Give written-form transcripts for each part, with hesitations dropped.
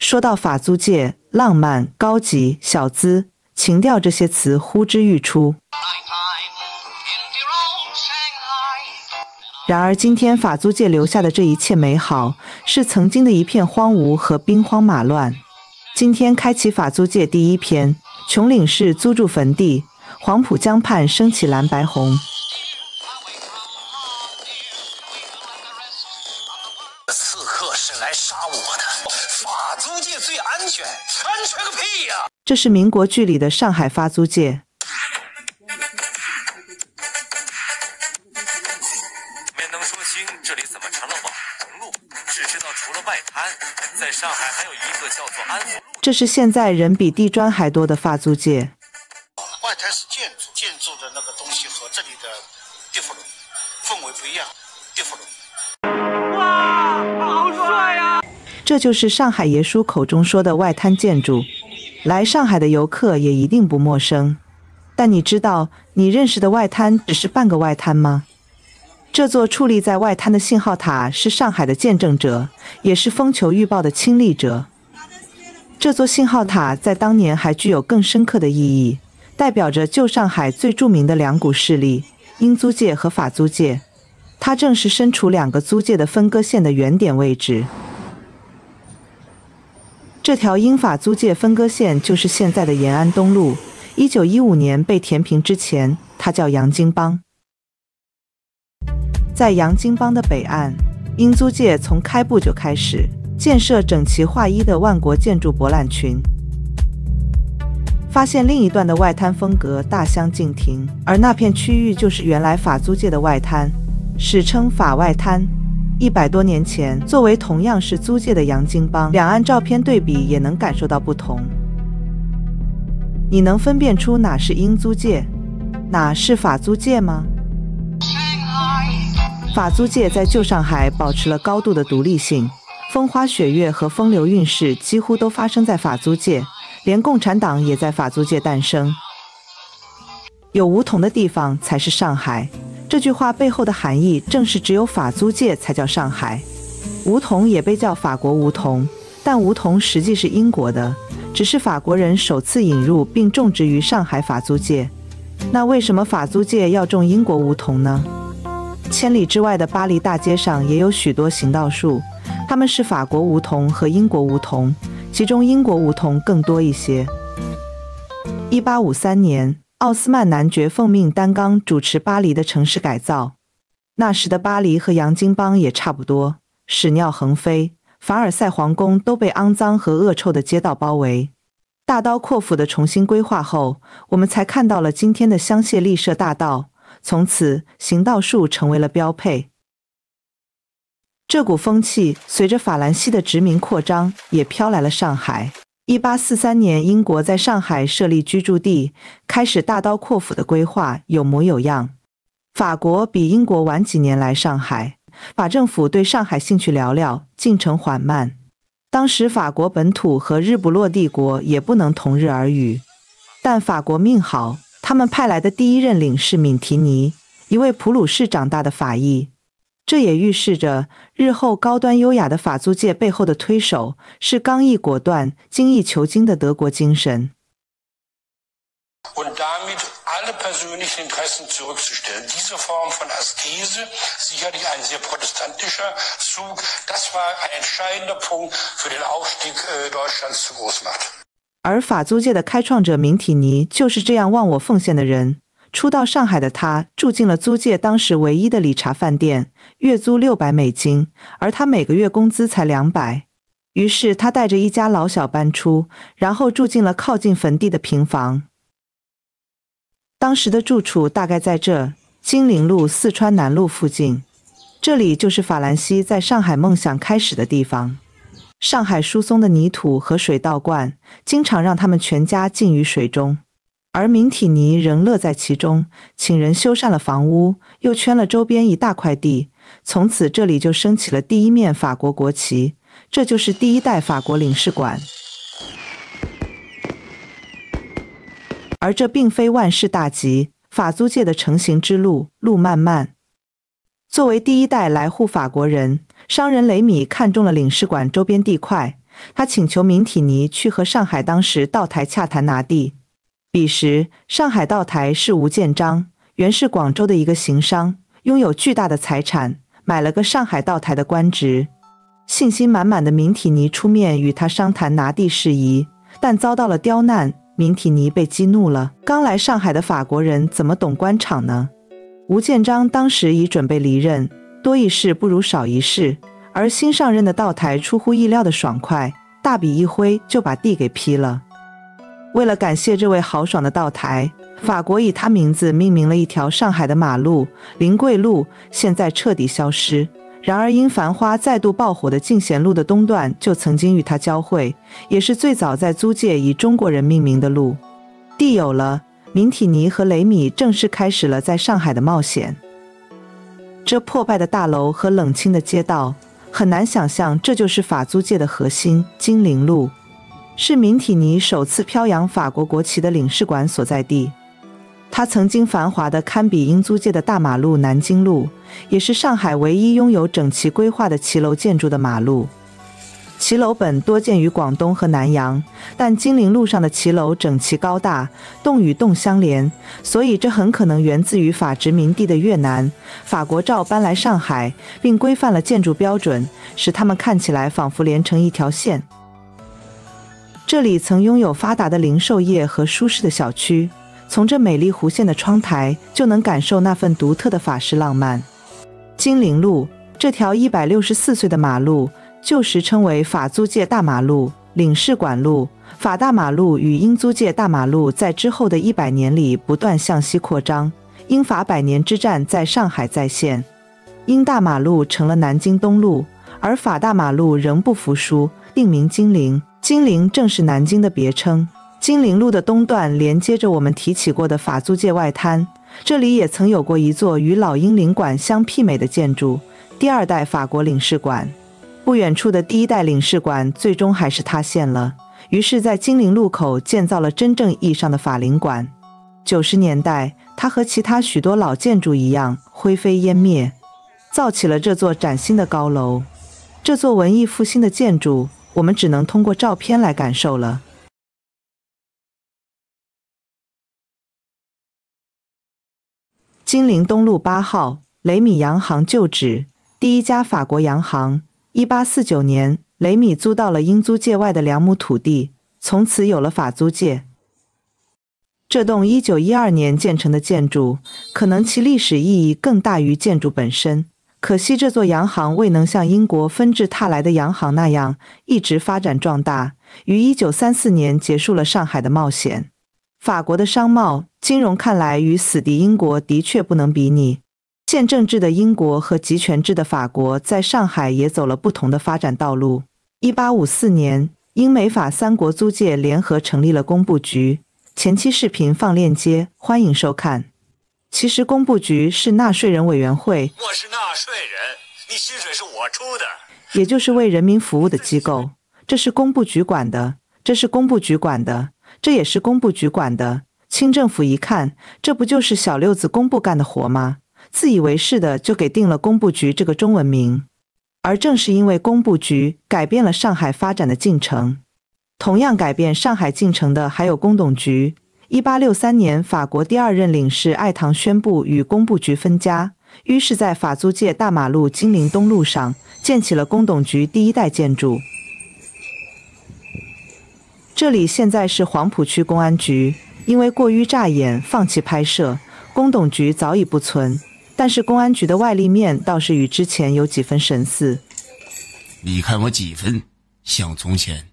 说到法租界，浪漫、高级、小资、情调这些词呼之欲出。然而今天法租界留下的这一切美好，是曾经的一片荒芜和兵荒马乱。今天开启法租界第一篇，琼岭市租住坟地，黄浦江畔升起蓝白红。刺客是来杀我的，法租界最安全，安全个屁呀！这是民国剧里的上海法租界。没能说清这里怎么成了网红路，只知道除了外滩，在上海还有一个叫做安福路。这是现在人比地砖还多的法租界。外滩是建筑的那个东西和这里的地方氛围不一样，地方。哇，好帅呀！这就是上海爷叔口中说的外滩建筑。来上海的游客也一定不陌生。但你知道，你认识的外滩只是半个外滩吗？这座矗立在外滩的信号塔是上海的见证者，也是风球预报的亲历者。这座信号塔在当年还具有更深刻的意义，代表着旧上海最著名的两股势力——英租界和法租界。它正是身处两个租界的分割线的原点位置。这条英法租界分割线就是现在的延安东路。1915年被填平之前，它叫洋泾浜。在洋泾浜的北岸，英租界从开埠就开始建设整齐划一的万国建筑博览群，发现另一段的外滩风格大相径庭，而那片区域就是原来法租界的外滩，史称法外滩。100多年前，作为同样是租界的洋泾浜，两岸照片对比也能感受到不同。你能分辨出哪是英租界，哪是法租界吗？法租界在旧上海保持了高度的独立性，风花雪月和风流韵事几乎都发生在法租界，连共产党也在法租界诞生。有梧桐的地方才是上海。这句话背后的含义正是只有法租界才叫上海。梧桐也被叫法国梧桐，但梧桐实际是英国的，只是法国人首次引入并种植于上海法租界。那为什么法租界要种英国梧桐呢？千里之外的巴黎大街上也有许多行道树，它们是法国梧桐和英国梧桐，其中英国梧桐更多一些。1853年，奥斯曼男爵奉命担纲主持巴黎的城市改造。那时的巴黎和洋泾浜也差不多，屎尿横飞，凡尔赛皇宫都被肮脏和恶臭的街道包围。大刀阔斧的重新规划后，我们才看到了今天的香榭丽舍大道，从此行道树成为了标配。这股风气随着法兰西的殖民扩张也飘来了上海。1843年，英国在上海设立居住地，开始大刀阔斧的规划，有模有样。法国比英国晚几年来上海，法政府对上海兴趣寥寥，进程缓慢。当时法国本土和日不落帝国也不能同日而语，但法国命好，他们派来的第一任领事敏提尼，一位普鲁士长大的法裔。这也预示着日后高端优雅的法租界背后的推手是刚毅果断、精益求精的德国精神。Und damit alle persönlichen Interessen zurückzustellen. Diese Form von Askese, sicherlich ein sehr protestantischer Zug, das war ein entscheidender Punkt für den Aufstieg Deutschlands zur Großmacht. 而法租界的开创者敏提尼就是这样忘我奉献的人。初到上海的他住进了租界当时唯一的理查饭店，月租$600，而他每个月工资才200。于是他带着一家老小搬出，然后住进了靠近坟地的平房。当时的住处大概在这金陵路四川南路附近，这里就是法兰西在上海梦想开始的地方。上海疏松的泥土和水倒灌，经常让他们全家浸于水中。而明体尼仍乐在其中，请人修缮了房屋，又圈了周边一大块地，从此这里就升起了第一面法国国旗，这就是第一代法国领事馆。而这并非万事大吉，法租界的成型之路漫漫。作为第一代来沪法国人，商人雷米看中了领事馆周边地块，他请求明体尼去和上海当时道台洽谈拿地。彼时，上海道台是吴建章，原是广州的一个行商，拥有巨大的财产，买了个上海道台的官职。信心满满的明体尼出面与他商谈拿地事宜，但遭到了刁难，明体尼被激怒了。刚来上海的法国人怎么懂官场呢？吴建章当时已准备离任，多一事不如少一事，而新上任的道台出乎意料的爽快，大笔一挥就把地给批了。为了感谢这位豪爽的道台，法国以他名字命名了一条上海的马路——临桂路，现在彻底消失。然而因繁花再度爆火的进贤路的东段就曾经与他交汇，也是最早在租界以中国人命名的路。地有了，明体尼和雷米正式开始了在上海的冒险。这破败的大楼和冷清的街道，很难想象这就是法租界的核心——金陵路，是明体尼首次飘扬法国国旗的领事馆所在地。它曾经繁华的堪比英租界的大马路南京路，也是上海唯一拥有整齐规划的骑楼建筑的马路。骑楼本多见于广东和南洋，但金陵路上的骑楼整齐高大，栋与栋相连，所以这很可能源自于法殖民地的越南。法国照搬来上海，并规范了建筑标准，使它们看起来仿佛连成一条线。这里曾拥有发达的零售业和舒适的小区，从这美丽弧线的窗台就能感受那份独特的法式浪漫。金陵路这条164岁的马路，旧时称为法租界大马路、领事馆路。法大马路与英租界大马路在之后的100年里不断向西扩张，英法100年之战在上海再现。英大马路成了南京东路，而法大马路仍不服输，定名金陵。金陵正是南京的别称。金陵路的东段连接着我们提起过的法租界外滩，这里也曾有过一座与老英领馆相媲美的建筑——第2代法国领事馆。不远处的第1代领事馆最终还是塌陷了，于是在金陵路口建造了真正意义上的法领馆。90年代，它和其他许多老建筑一样灰飞烟灭，造起了这座崭新的高楼。这座文艺复兴的建筑，我们只能通过照片来感受了。金陵东路8号，雷米洋行旧址，第一家法国洋行。1849年，雷米租到了英租界外的2亩土地，从此有了法租界。这栋1912年建成的建筑，可能其历史意义更大于建筑本身。可惜这座洋行未能像英国纷至沓来的洋行那样一直发展壮大，于1934年结束了上海的冒险。法国的商贸、金融看来与死敌英国的确不能比拟。宪政制的英国和集权制的法国在上海也走了不同的发展道路。1854年，英美法3国租界联合成立了工部局。前期视频放链接，欢迎收看。其实工部局是纳税人委员会，我是纳税人，你薪水是我出的，也就是为人民服务的机构。这是工部局管的，这是工部局管的，这也是工部局管的。清政府一看，这不就是小六子工部干的活吗？自以为是的就给定了工部局这个中文名。而正是因为工部局改变了上海发展的进程。同样改变上海进程的还有工董局。1863年，法国第2任领事艾唐宣布与工部局分家，于是在法租界大马路金陵东路上建起了工董局第1代建筑。这里现在是黄浦区公安局，因为过于扎眼放弃拍摄，工董局早已不存，但是公安局的外立面倒是与之前有几分神似。你看我几分像从前。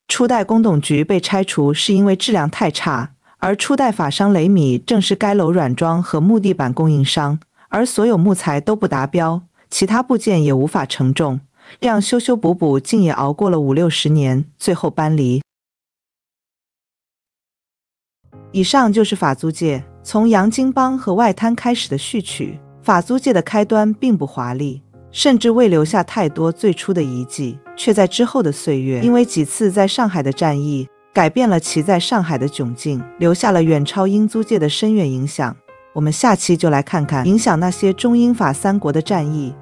初代工董局被拆除是因为质量太差，而初代法商雷米正是该楼软装和木地板供应商，而所有木材都不达标，其他部件也无法承重，这样修修补补竟也熬过了50-60年，最后搬离。以上就是法租界从洋泾浜和外滩开始的序曲。法租界的开端并不华丽，甚至未留下太多最初的遗迹，却在之后的岁月，因为几次在上海的战役，改变了其在上海的窘境，留下了远超英租界的深远影响。我们下期就来看看影响那些中英法3国的战役